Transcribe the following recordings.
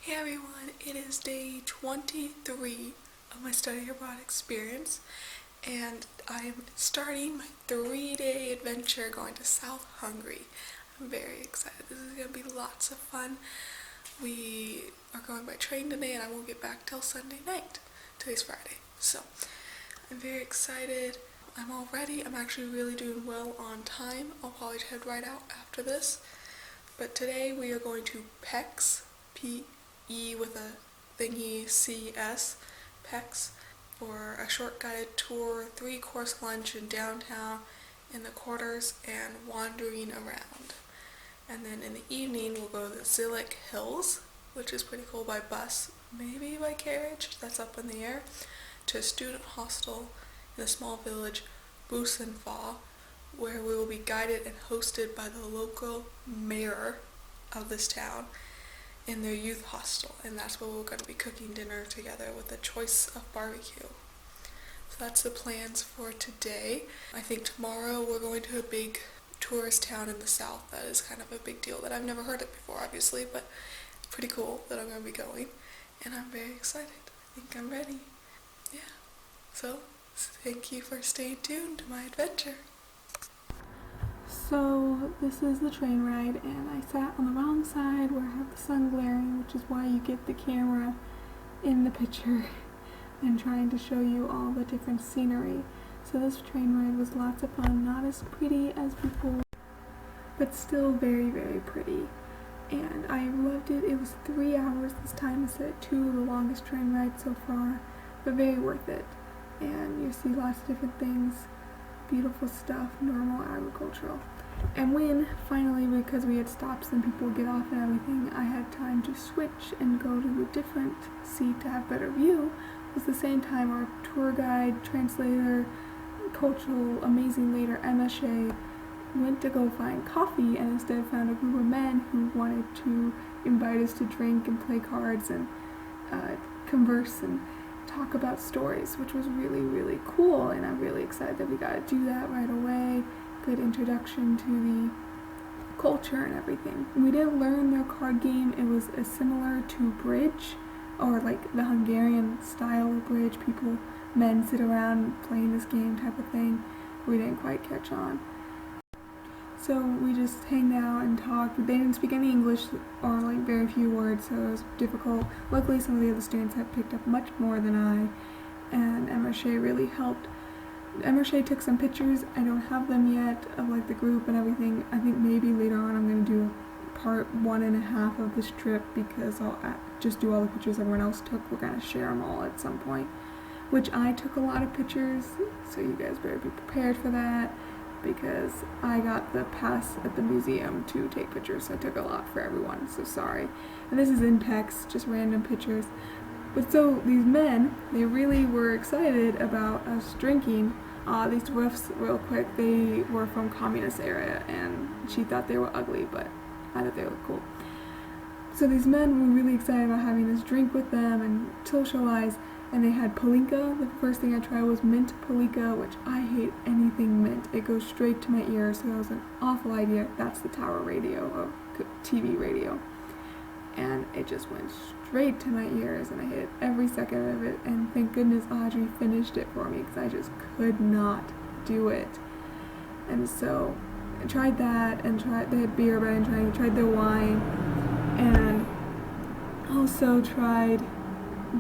Hey everyone, it is day 23 of my study abroad experience, and I am starting my 3-day adventure going to South Hungary. I'm very excited. This is going to be lots of fun. We are going by train today and I won't get back till Sunday night. Today's Friday, so I'm very excited. I'm all ready. I'm actually really doing well on time. I'll probably head right out after this. But today we are going to Pecs, P-E with a thingy, C-S, Pecs, for a short guided tour, 3-course lunch in downtown, in the quarters, and wandering around. And then in the evening we'll go to the Zillik Hills, which is pretty cool, by bus, maybe by carriage, that's up in the air, to a student hostel in a small village, Busenval, where we will be guided and hosted by the local mayor of this town in their youth hostel, and that's where we're going to be cooking dinner together with a choice of barbecue. So that's the plans for today. I think tomorrow we're going to a big tourist town in the south that is kind of a big deal that I've never heard of before, obviously, but it's pretty cool that I'm going to be going, and I'm very excited. I think I'm ready. Yeah. So, thank you for staying tuned to my adventure. So this is the train ride, and I sat on the wrong side where I have the sun glaring, which is why you get the camera in the picture and trying to show you all the different scenery. So this train ride was lots of fun, not as pretty as before, but still very, very pretty. And I loved it. It was 3 hours this time instead of 2, the longest train ride so far, but very worth it. And you see lots of different things, beautiful stuff, normal agricultural. And when finally, because we had stops and people would get off and everything, I had time to switch and go to a different seat to have better view, was the same time our tour guide, translator, cultural amazing leader Emma Shea went to go find coffee, and instead found a group of men who wanted to invite us to drink and play cards and converse and talk about stories, which was really, really cool, and I'm really excited that we got to do that right away. Good introduction to the culture and everything. We didn't learn their card game. It was similar to bridge, or like the Hungarian style of bridge. Men sit around playing this game type of thing. We didn't quite catch on. So we just hanged out and talked. They didn't speak any English, or like very few words, so it was difficult. Luckily some of the other students had picked up much more than I, and Emma Shea really helped. Emma Shea took some pictures. I don't have them yet of like the group and everything. I think maybe later on I'm going to do part 1.5 of this trip, because I'll just do all the pictures everyone else took. We're going to share them all at some point, which I took a lot of pictures, so you guys better be prepared for that, because I got the pass at the museum to take pictures, so I took a lot for everyone, so sorry. And this is in Pecs, just random pictures. But so these men, they really were excited about us drinking. These roofs, real quick, they were from communist area, and she thought they were ugly, but I thought they looked cool. So these men were really excited about having this drink with them and socialize, and they had palinka. The first thing I tried was mint palinka, which I hate anything mint. It goes straight to my ears, so that was an awful idea. That's the tower radio, or TV radio. And it just went straight to my ears, and I hated every second of it, and thank goodness Audrey finished it for me, because I just could not do it. And so I tried that, and they had beer, but I didn't tried their wine, and also tried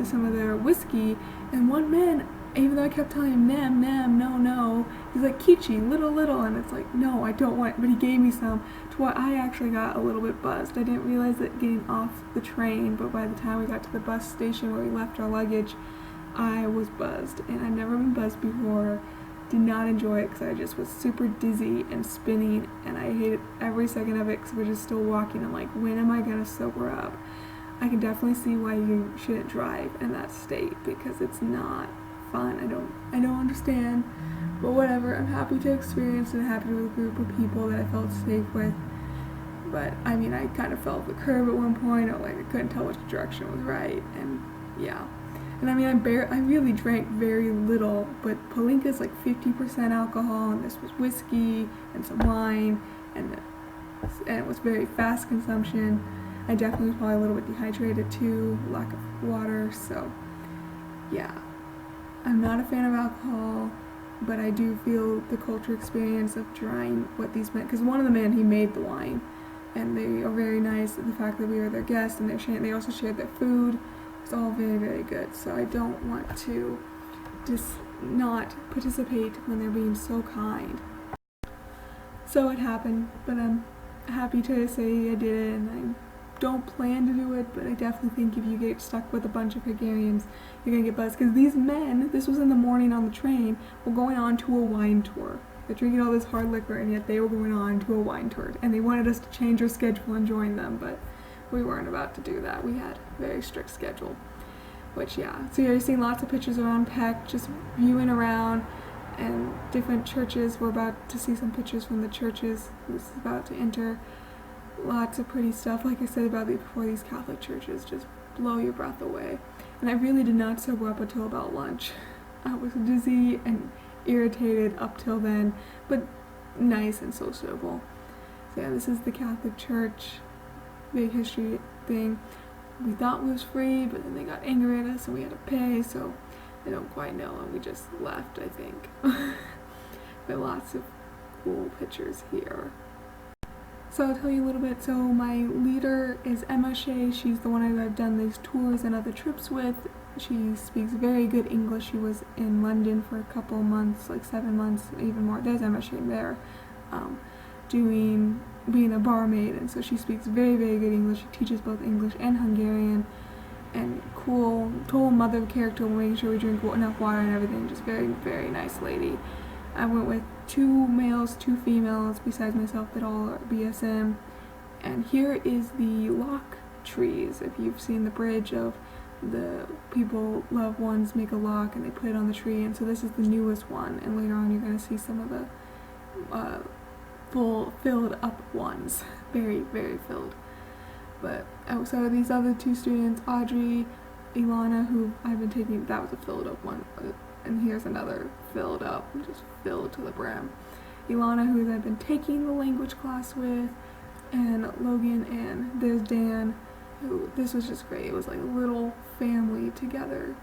some of their whiskey. And one man, even though I kept telling him nam, nam, no, no, he's like, Kichi, little, and it's like, no, I don't want it, but he gave me some, to what I actually got a little bit buzzed. I didn't realize it getting off the train, but by the time we got to the bus station where we left our luggage, I was buzzed, and I've never been buzzed before. Did not enjoy it, because I just was super dizzy and spinning, and I hated every second of it, because we're just still walking. I'm like, when am I going to sober up? I can definitely see why you shouldn't drive in that state, because it's not fun. I don't understand, but whatever. I'm happy to experience and happy with a group of people that I felt safe with. But I mean, I kind of fell off the curb at one point, or like I couldn't tell which direction was right, and yeah. And I mean, I really drank very little, but palinka is like 50% alcohol, and this was whiskey and some wine, and it was very fast consumption. I definitely was probably a little bit dehydrated too, lack of water, so yeah. I'm not a fan of alcohol, but I do feel the cultural experience of trying what these men, because one of the men, he made the wine, and they are very nice. The fact that we were their guests, and they also shared their food. It's all very, very good. So I don't want to just not participate when they're being so kind. So it happened, but I'm happy to say I did it, and I don't plan to do it, but I definitely think if you get stuck with a bunch of Hungarians, you're gonna get buzzed. Because these men, this was in the morning on the train, were going on to a wine tour. They're drinking all this hard liquor, and yet they were going on to a wine tour. And they wanted us to change our schedule and join them, but we weren't about to do that. We had a very strict schedule. Which, yeah. So you're seeing lots of pictures around Pecs, just viewing around, and different churches. We're about to see some pictures from the churches. This is about to enter. Lots of pretty stuff. Like I said about before, these Catholic churches just blow your breath away. And I really did not sober up until about lunch. I was dizzy and irritated up till then, but nice and sociable. So yeah, this is the Catholic Church, big history thing. We thought it was free, but then they got angry at us and we had to pay, so I don't quite know, and we just left, I think. But lots of cool pictures here. So I'll tell you a little bit. So my leader is Emma Shea. She's the one I've done these tours and other trips with. She speaks very good English. She was in London for a couple months, like 7 months, even more. There's Emma Shea there, being a barmaid, and so she speaks very, very good English. She teaches both English and Hungarian, and cool, total mother character, making sure we drink enough water and everything. Just very, very nice lady. I went with 2 males, 2 females, besides myself, that all are BSM. And here is the lock trees. If you've seen the bridge of the people, loved ones make a lock and they put it on the tree, and so this is the newest one, and later on you're going to see some of the full filled up ones. Very, very filled. But so these other 2 students, Audrey, Ilana, who I've been taking, that was a filled up one, and here's another filled up, just filled to the brim. Ilana, who I've been taking the language class with, and Logan, and there's Dan, who, this was just great. It was like a little family together,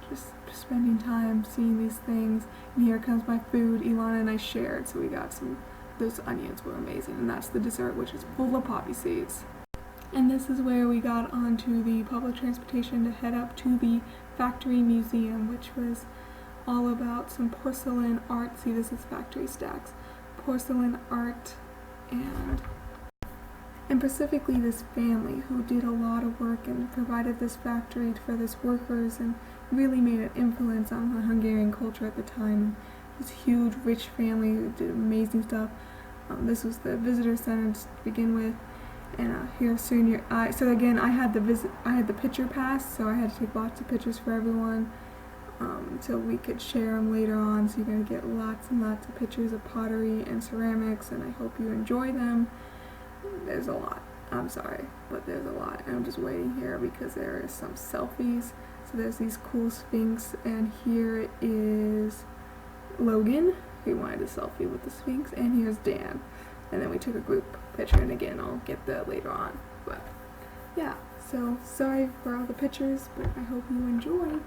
just spending time seeing these things. And here comes my food. Ilana and I shared, so we got those onions were amazing, and that's the dessert, which is full of poppy seeds. And this is where we got onto the public transportation to head up to the factory museum, which was all about some porcelain art. See, this is factory stacks, porcelain art, and specifically this family who did a lot of work and provided this factory for this workers and really made an influence on the Hungarian culture at the time. This huge, rich family who did amazing stuff. This was the visitor center to begin with, and here soon so again, I had the picture pass, so I had to take lots of pictures for everyone, so we could share them later on. So you're gonna get lots and lots of pictures of pottery and ceramics, and I hope you enjoy them. There's a lot. I'm sorry, but there's a lot. And I'm just waiting here because there is some selfies. So there's these cool Sphinx, and here is Logan, who wanted a selfie with the Sphinx, and here's Dan. And then we took a group picture, and again, I'll get that later on. But yeah, so sorry for all the pictures, but I hope you enjoy.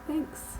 Thanks.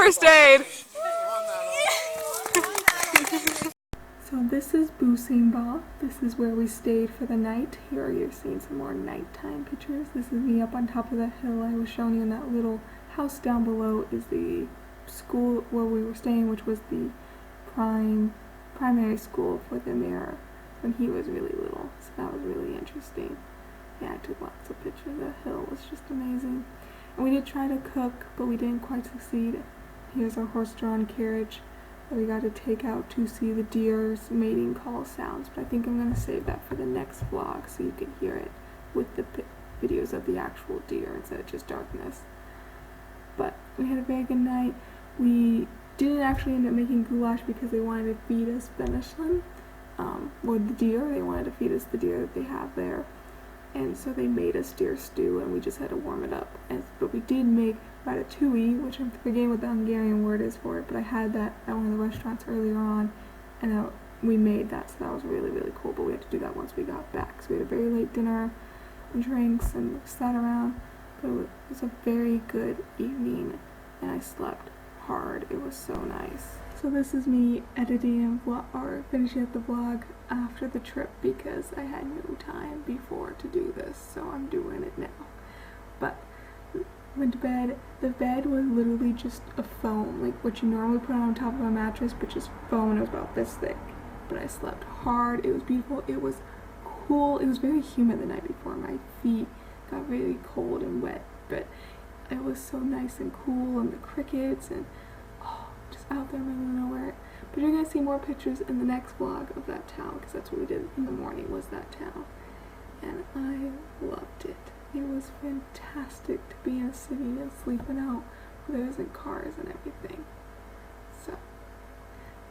first aid. So this is Boosingba. This is where we stayed for the night. Here you're seeing some more nighttime pictures. This is me up on top of that hill I was showing you, in that little house down below is the school where we were staying, which was the primary school for the mayor when he was really little. So that was really interesting. Yeah, I took lots of pictures. The hill was just amazing. And we did try to cook, but we didn't quite succeed. Here's our horse-drawn carriage that we got to take out to see the deer's mating call sounds, but I think I'm going to save that for the next vlog so you can hear it with the videos of the actual deer instead of just darkness. But we had a very good night. We didn't actually end up making goulash because they wanted to feed us Venison, or the deer. They wanted to feed us the deer that they have there, and so they made us deer stew, and we just had to warm it up. But we did make ratatouille, which I'm forgetting what the Hungarian word is for it, but I had that at one of the restaurants earlier on, and we made that, so that was really, really cool. But we had to do that once we got back. So we had a very late dinner and drinks and sat around, but it was a very good evening, and I slept hard. It was so nice. So this is me editing or finishing up the vlog after the trip because I had no time before to do this, so I'm doing it now. But went to bed. The bed was literally just a foam, like what you normally put on top of a mattress, but just foam, and it was about this thick. But I slept hard. It was beautiful. It was cool. It was very humid the night before. My feet got really cold and wet, but it was so nice and cool, and the crickets, and just out there in the middle of nowhere. But you're going to see more pictures in the next vlog of that town, because that's what we did in the morning, was that town. And I loved it. It was fantastic to be in a city and sleeping out where there isn't cars and everything. So,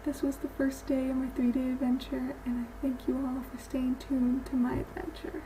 this was the first day of my 3-day adventure, and I thank you all for staying tuned to my adventure.